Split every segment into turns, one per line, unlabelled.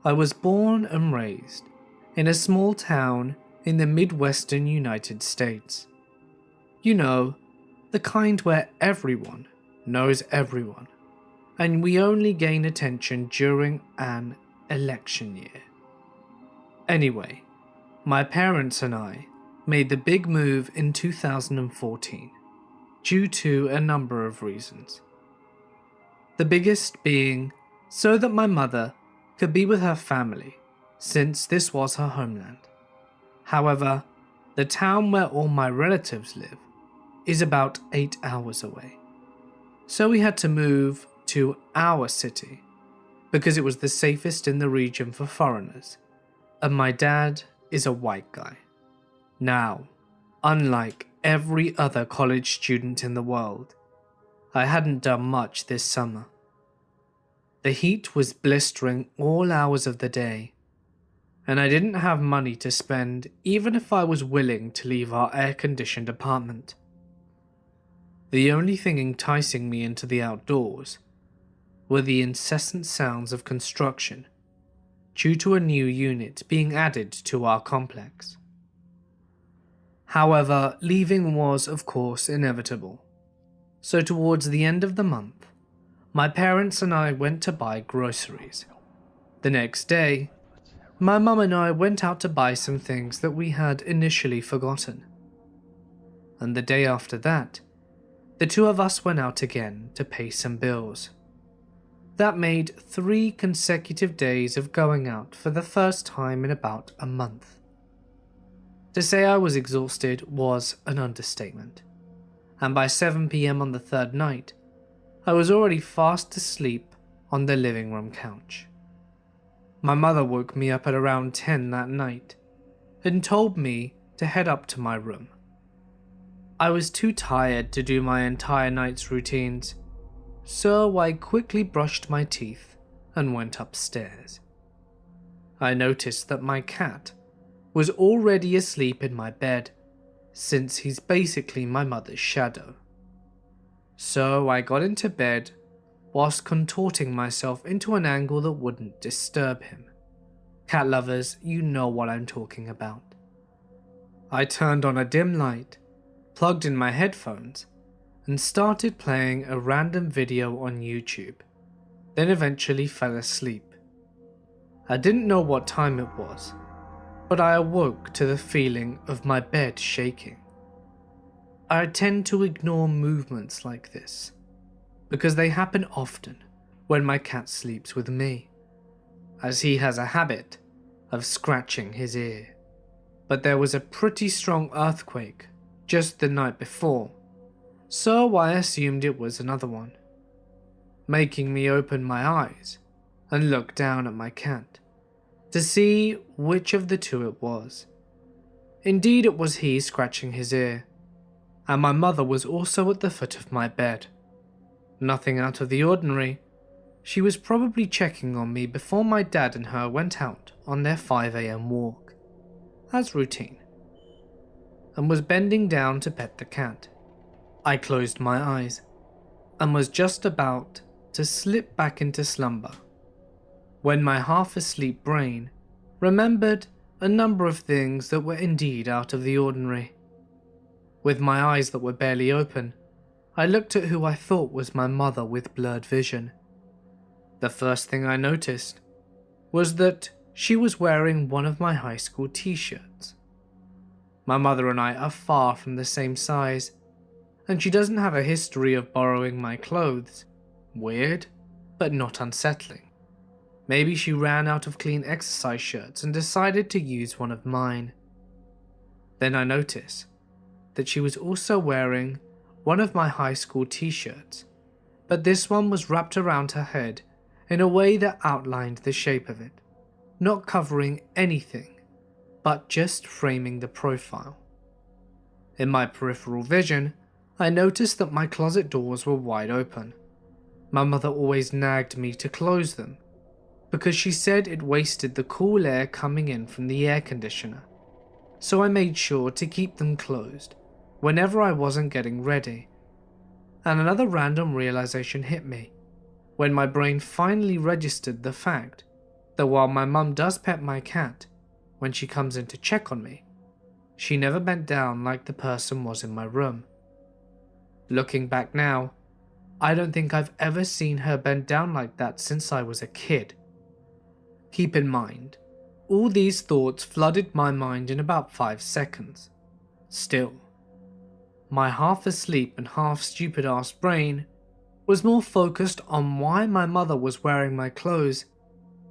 I was born and raised in a small town in the Midwestern United States. You know, the kind where everyone knows everyone, and we only gain attention during an election year. Anyway, my parents and I made the big move in 2014 due to a number of reasons. The biggest being so that my mother could be with her family, since this was her homeland. However, the town where all my relatives live is about 8 hours away. So we had to move to our city because it was the safest in the region for foreigners, and my dad is a white guy. Now, unlike every other college student in the world, I hadn't done much this summer. The heat was blistering all hours of the day, and I didn't have money to spend even if I was willing to leave our air-conditioned apartment. The only thing enticing me into the outdoors were the incessant sounds of construction due to a new unit being added to our complex. However, leaving was of course inevitable, so towards the end of the month, my parents and I went to buy groceries. The next day, my mum and I went out to buy some things that we had initially forgotten. And the day after that, the two of us went out again to pay some bills. That made 3 consecutive days of going out for the first time in about a month. To say I was exhausted was an understatement, and by 7 p.m. on the third night, I was already fast asleep on the living room couch. My mother woke me up at around 10 that night and told me to head up to my room. I was too tired to do my entire night's routines, so I quickly brushed my teeth and went upstairs. I noticed that my cat was already asleep in my bed, since he's basically my mother's shadow. So I got into bed whilst contorting myself into an angle that wouldn't disturb him. Cat lovers, you know what I'm talking about. I turned on a dim light, plugged in my headphones, and started playing a random video on YouTube, then eventually fell asleep. I didn't know what time it was, but I awoke to the feeling of my bed shaking. I tend to ignore movements like this, because they happen often when my cat sleeps with me, as he has a habit of scratching his ear. But there was a pretty strong earthquake just the night before, so I assumed it was another one, making me open my eyes and look down at my cat to see which of the two it was. Indeed, it was he scratching his ear, and my mother was also at the foot of my bed. Nothing out of the ordinary. She was probably checking on me before my dad and her went out on their 5 a.m. walk, as routine, and was bending down to pet the cat. I closed my eyes and was just about to slip back into slumber when my half-asleep brain remembered a number of things that were indeed out of the ordinary. With my eyes that were barely open, I looked at who I thought was my mother with blurred vision. The first thing I noticed was that she was wearing one of my high school t-shirts. My mother and I are far from the same size, and she doesn't have a history of borrowing my clothes. Weird, but not unsettling. Maybe she ran out of clean exercise shirts and decided to use one of mine. Then I noticed that she was also wearing one of my high school t-shirts, but this one was wrapped around her head in a way that outlined the shape of it, not covering anything, but just framing the profile. In my peripheral vision, I noticed that my closet doors were wide open. My mother always nagged me to close them, because she said it wasted the cool air coming in from the air conditioner, so I made sure to keep them closed whenever I wasn't getting ready. And another random realization hit me when my brain finally registered the fact that while my mum does pet my cat when she comes in to check on me, she never bent down like the person was in my room. Looking back now, I don't think I've ever seen her bend down like that since I was a kid. Keep in mind, all these thoughts flooded my mind in about 5 seconds. Still, my half asleep and half stupid ass brain was more focused on why my mother was wearing my clothes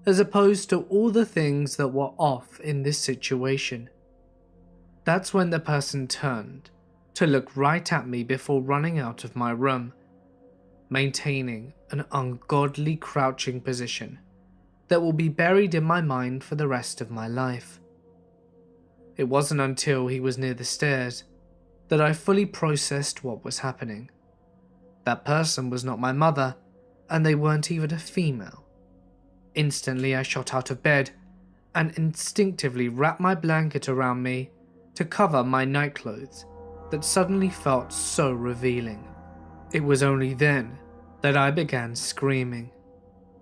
as opposed to all the things that were off in this situation. That's when the person turned to look right at me before running out of my room, maintaining an ungodly crouching position that will be buried in my mind for the rest of my life. It wasn't until he was near the stairs that I fully processed what was happening. That person was not my mother, and they weren't even a female. Instantly I shot out of bed and instinctively wrapped my blanket around me to cover my nightclothes that suddenly felt so revealing. It was only then that I began screaming.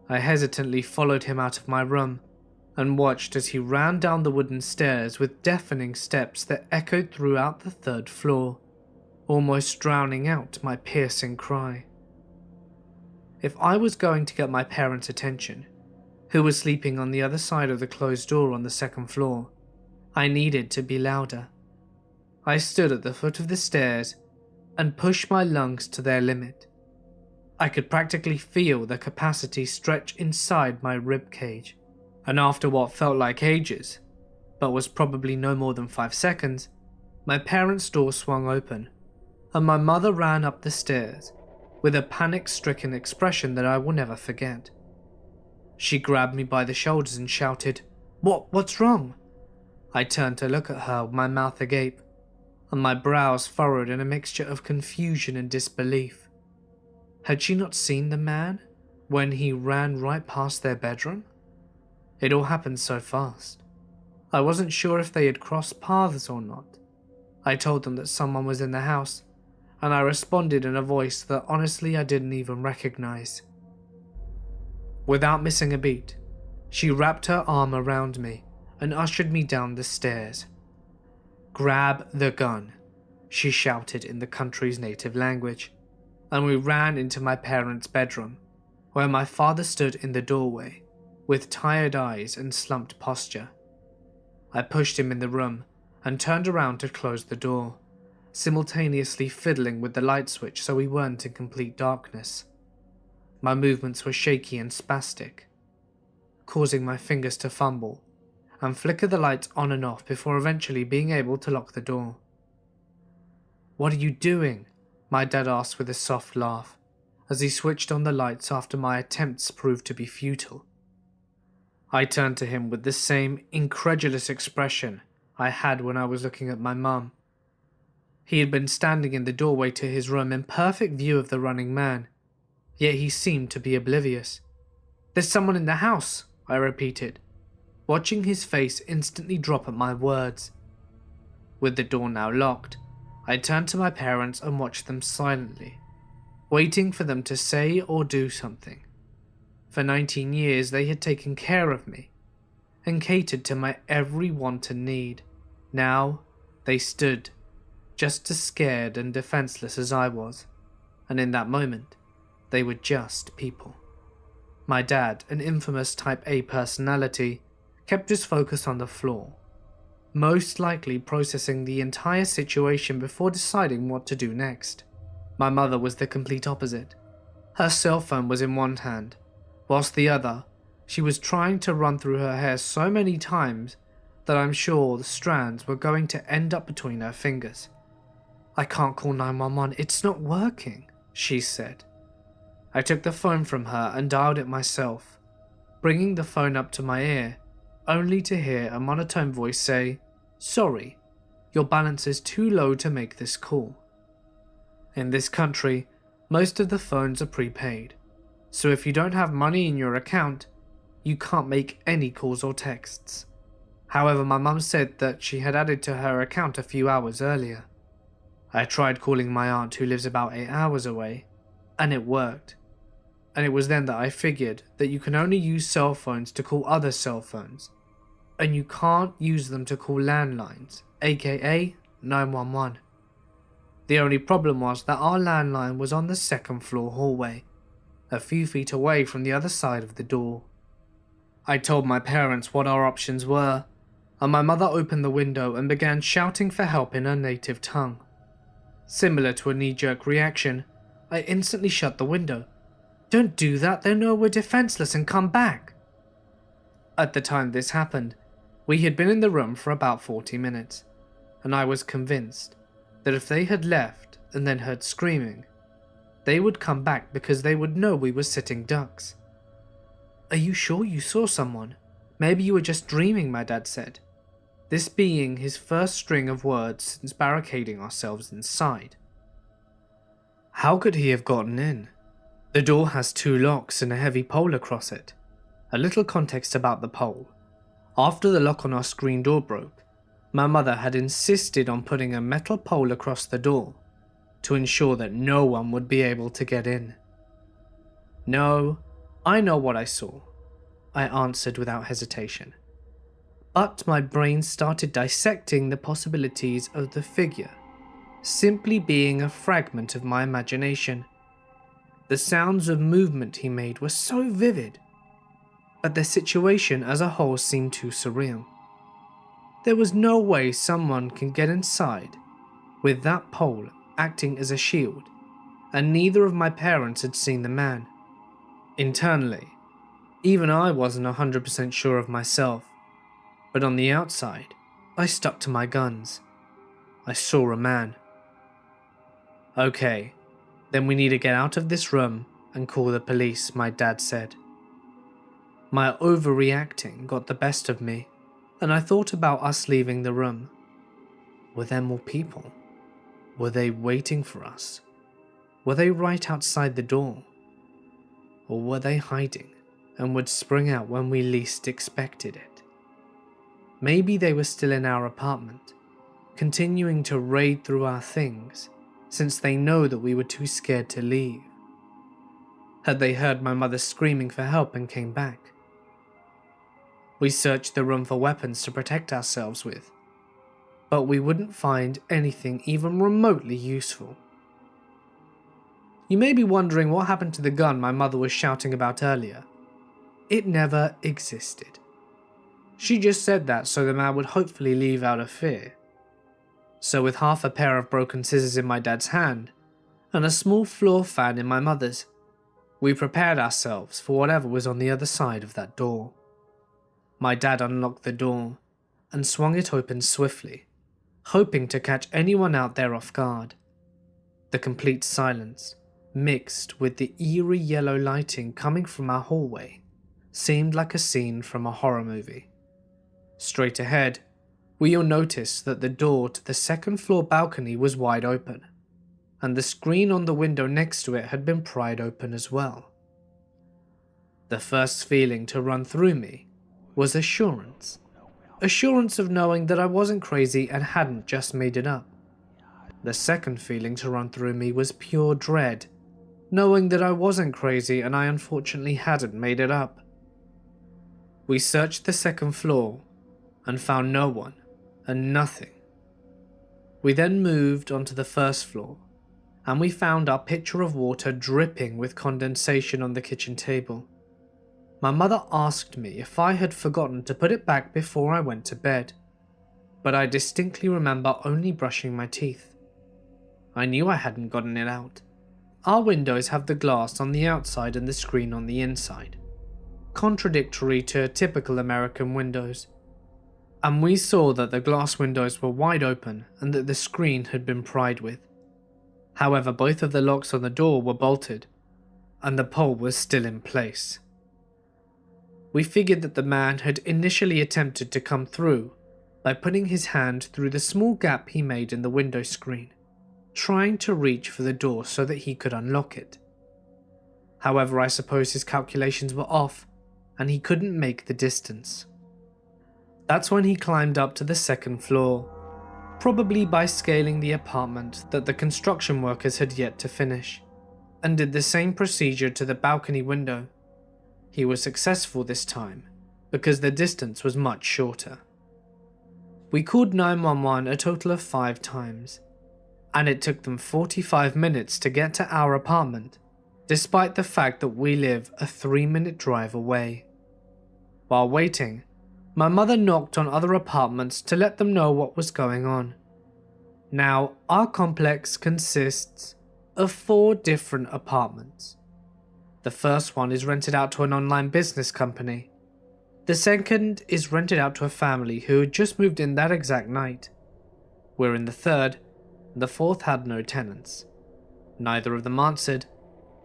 I hesitantly followed him out of my room and watched as he ran down the wooden stairs with deafening steps that echoed throughout the 3rd floor, almost drowning out my piercing cry. If I was going to get my parents' attention, who was sleeping on the other side of the closed door on the 2nd floor, I needed to be louder. I stood at the foot of the stairs and pushed my lungs to their limit. I could practically feel the capacity stretch inside my rib cage, and after what felt like ages, but was probably no more than 5 seconds, my parents' door swung open, and my mother ran up the stairs with a panic-stricken expression that I will never forget. She grabbed me by the shoulders and shouted, What's wrong?" I turned to look at her with my mouth agape, and my brows furrowed in a mixture of confusion and disbelief. Had she not seen the man when he ran right past their bedroom? It all happened so fast. I wasn't sure if they had crossed paths or not. I told them that someone was in the house, and I responded in a voice that honestly I didn't even recognize. Without missing a beat, she wrapped her arm around me and ushered me down the stairs. "Grab the gun," she shouted in the country's native language, and we ran into my parents' bedroom, where my father stood in the doorway, with tired eyes and slumped posture. I pushed him in the room and turned around to close the door, simultaneously fiddling with the light switch so we weren't in complete darkness. My movements were shaky and spastic, causing my fingers to fumble and flicker the lights on and off before eventually being able to lock the door. "What are you doing?" my dad asked with a soft laugh, as he switched on the lights after my attempts proved to be futile. I turned to him with the same incredulous expression I had when I was looking at my mum. He had been standing in the doorway to his room in perfect view of the running man, yet he seemed to be oblivious. "There's someone in the house," I repeated, watching his face instantly drop at my words. With the door now locked, I turned to my parents and watched them silently, waiting for them to say or do something. For 19 years they had taken care of me and catered to my every want and need. Now they stood, just as scared and defenseless as I was, and in that moment, they were just people. My dad, an infamous Type A personality, kept his focus on the floor, most likely processing the entire situation before deciding what to do next. My mother was the complete opposite. Her cell phone was in one hand, whilst the other, she was trying to run through her hair so many times that I'm sure the strands were going to end up between her fingers. "I can't call 911, it's not working," she said. I took the phone from her and dialed it myself, bringing the phone up to my ear, only to hear a monotone voice say, "Sorry, your balance is too low to make this call." In this country, most of the phones are prepaid, so if you don't have money in your account, you can't make any calls or texts. However, my mum said that she had added to her account a few hours earlier. I tried calling my aunt who lives about 8 hours away, and it worked. and it was then that I figured that you can only use cell phones to call other cell phones, and you can't use them to call landlines, aka 911. The only problem was that our landline was on the second floor hallway, a few feet away from the other side of the door. I told my parents what our options were, and my mother opened the window and began shouting for help in her native tongue. Similar to a knee-jerk reaction, I instantly shut the window. "Don't do that, they'll know we're defenseless and come back." At the time this happened, we had been in the room for about 40 minutes, and I was convinced that if they had left and then heard screaming, they would come back because they would know we were sitting ducks. "Are you sure you saw someone? Maybe you were just dreaming," my dad said, this being his first string of words since barricading ourselves inside. How could he have gotten in? The door has 2 locks and a heavy pole across it. A little context about the pole. After the lock on our screen door broke, my mother had insisted on putting a metal pole across the door to ensure that no one would be able to get in. "No, I know what I saw," I answered without hesitation. But my brain started dissecting the possibilities of the figure simply being a fragment of my imagination. The sounds of movement he made were so vivid, but the situation as a whole seemed too surreal. There was no way someone can get inside with that pole acting as a shield, and neither of my parents had seen the man. Internally, even I wasn't 100% sure of myself, but on the outside, I stuck to my guns. I saw a man. "Okay, then we need to get out of this room and call the police," my dad said. My overreacting got the best of me, and I thought about us leaving the room. Were there more people? Were they waiting for us? Were they right outside the door? Or were they hiding and would spring out when we least expected it? Maybe they were still in our apartment, continuing to raid through our things, since they know that we were too scared to leave. Had they heard my mother screaming for help and came back? We searched the room for weapons to protect ourselves with, but we wouldn't find anything even remotely useful. You may be wondering what happened to the gun my mother was shouting about earlier. It never existed. She just said that so the man would hopefully leave out of fear. So with half a pair of broken scissors in my dad's hand, and a small floor fan in my mother's, we prepared ourselves for whatever was on the other side of that door. My dad unlocked the door and swung it open swiftly, hoping to catch anyone out there off guard. The complete silence, mixed with the eerie yellow lighting coming from our hallway, seemed like a scene from a horror movie. Straight ahead, we all noticed that the door to the second floor balcony was wide open, and the screen on the window next to it had been pried open as well. The first feeling to run through me was assurance. Assurance of knowing that I wasn't crazy and hadn't just made it up. The second feeling to run through me was pure dread, knowing that I wasn't crazy and I unfortunately hadn't made it up. We searched the second floor and found no one and nothing. We then moved onto the first floor, and we found our pitcher of water dripping with condensation on the kitchen table. My mother asked me if I had forgotten to put it back before I went to bed, but I distinctly remember only brushing my teeth. I knew I hadn't gotten it out. Our windows have the glass on the outside and the screen on the inside, contradictory to typical American windows. And we saw that the glass windows were wide open and that the screen had been pried with. However, both of the locks on the door were bolted, and the pole was still in place. We figured that the man had initially attempted to come through by putting his hand through the small gap he made in the window screen, trying to reach for the door so that he could unlock it. However, I suppose his calculations were off, and he couldn't make the distance. That's when he climbed up to the second floor, probably by scaling the apartment that the construction workers had yet to finish. and did the same procedure to the balcony window. He was successful this time because the distance was much shorter. We called 911 a total of 5 times, and it took them 45 minutes to get to our apartment, despite the fact that we live a 3-minute drive away. While waiting, my mother knocked on other apartments to let them know what was going on. Now, our complex consists of 4 different apartments. The first one is rented out to an online business company. The second is rented out to a family who had just moved in that exact night. We're in the third, and the fourth had no tenants. Neither of them answered,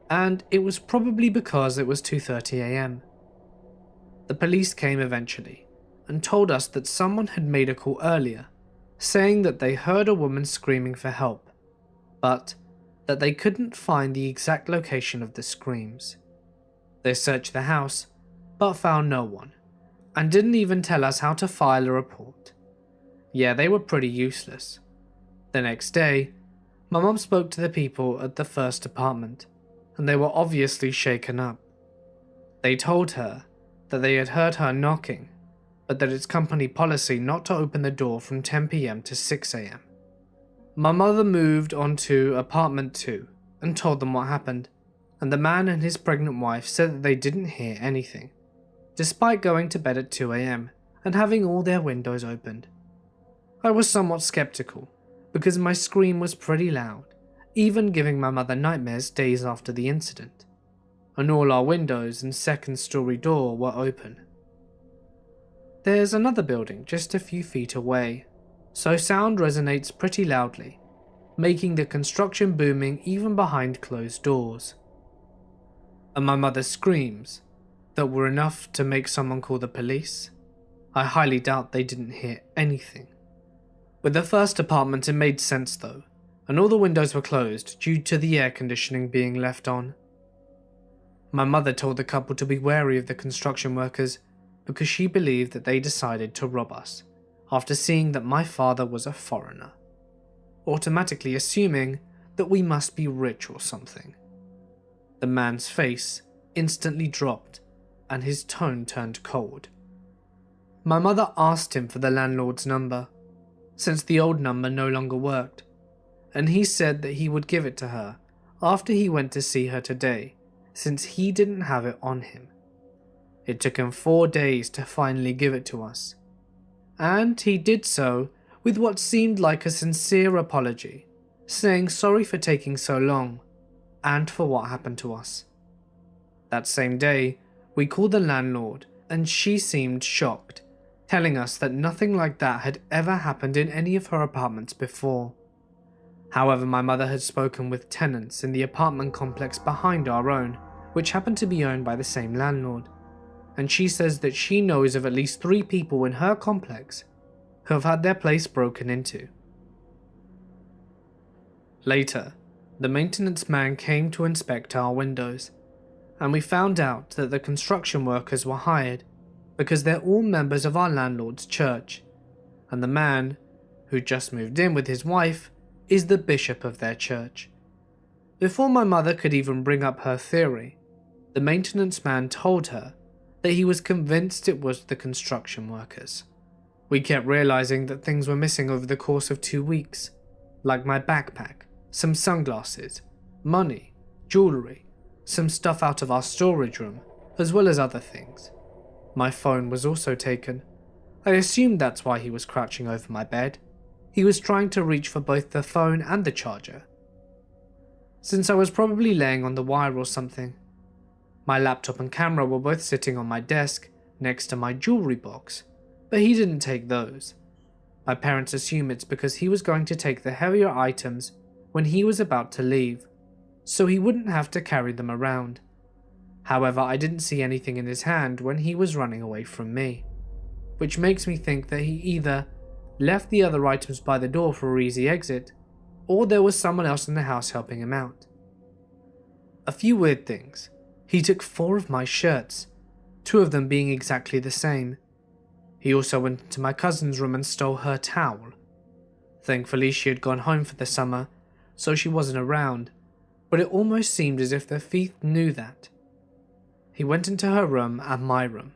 and it was probably because it was 2:30 a.m. The police came eventually and told us that someone had made a call earlier, saying that they heard a woman screaming for help, but that they couldn't find the exact location of the screams. They searched the house, but found no one, and didn't even tell us how to file a report. Yeah, they were pretty useless. The next day, my mum spoke to the people at the first apartment, and they were obviously shaken up. They told her that they had heard her knocking, but that it's company policy not to open the door from 10 p.m. to 6 a.m. My mother moved on to apartment 2 and told them what happened, and the man and his pregnant wife said that they didn't hear anything, despite going to bed at 2 a.m. and having all their windows opened. I was somewhat skeptical, because my scream was pretty loud, even giving my mother nightmares days after the incident, and all our windows and second-story door were open. There's another building just a few feet away, so sound resonates pretty loudly, making the construction booming even behind closed doors. And my mother's screams that were enough to make someone call the police? I highly doubt they didn't hear anything. With the first apartment it made sense though, and all the windows were closed due to the air conditioning being left on. My mother told the couple to be wary of the construction workers because she believed that they decided to rob us after seeing that my father was a foreigner, automatically assuming that we must be rich or something. The man's face instantly dropped and his tone turned cold. My mother asked him for the landlord's number, since the old number no longer worked, and he said that he would give it to her after he went to see her today, since he didn't have it on him. It took him 4 days to finally give it to us, and he did so with what seemed like a sincere apology, saying sorry for taking so long, and for what happened to us. That same day, we called the landlord, and she seemed shocked, telling us that nothing like that had ever happened in any of her apartments before. However, my mother had spoken with tenants in the apartment complex behind our own, which happened to be owned by the same landlord, and she says that she knows of at least 3 people in her complex who have had their place broken into. Later, the maintenance man came to inspect our windows, and we found out that the construction workers were hired because they're all members of our landlord's church, and the man, who just moved in with his wife, is the bishop of their church. Before my mother could even bring up her theory, the maintenance man told her that he was convinced it was the construction workers. We kept realizing that things were missing over the course of 2 weeks, like my backpack, some sunglasses, money, jewellery, some stuff out of our storage room, as well as other things. My phone was also taken. I assumed that's why he was crouching over my bed. He was trying to reach for both the phone and the charger, since I was probably laying on the wire or something. My laptop and camera were both sitting on my desk next to my jewellery box, but he didn't take those. My parents assume it's because he was going to take the heavier items when he was about to leave, so he wouldn't have to carry them around. However, I didn't see anything in his hand when he was running away from me, which makes me think that he either left the other items by the door for an easy exit, or there was someone else in the house helping him out. A few weird things. He took 4 of my shirts, 2 of them being exactly the same. He also went into my cousin's room and stole her towel. Thankfully, she had gone home for the summer, so she wasn't around, but it almost seemed as if the thief knew that. He went into her room and my room,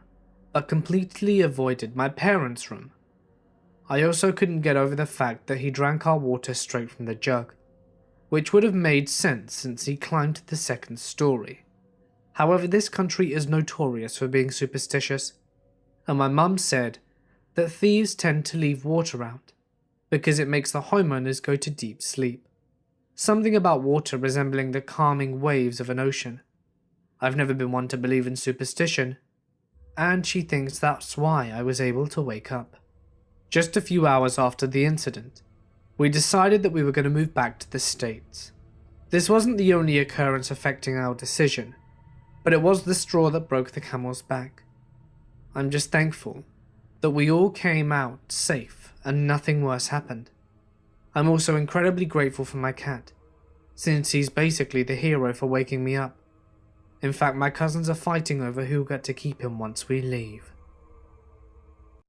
but completely avoided my parents' room. I also couldn't get over the fact that he drank our water straight from the jug, which would have made sense since he climbed to the second story. However, this country is notorious for being superstitious, and my mum said that thieves tend to leave water out because it makes the homeowners go to deep sleep. Something about water resembling the calming waves of an ocean. I've never been one to believe in superstition, and she thinks that's why I was able to wake up. Just a few hours after the incident, we decided that we were going to move back to the States. This wasn't the only occurrence affecting our decision, but it was the straw that broke the camel's back. I'm just thankful that we all came out safe and nothing worse happened. I'm also incredibly grateful for my cat, since he's basically the hero for waking me up. In fact, my cousins are fighting over who'll get to keep him once we leave.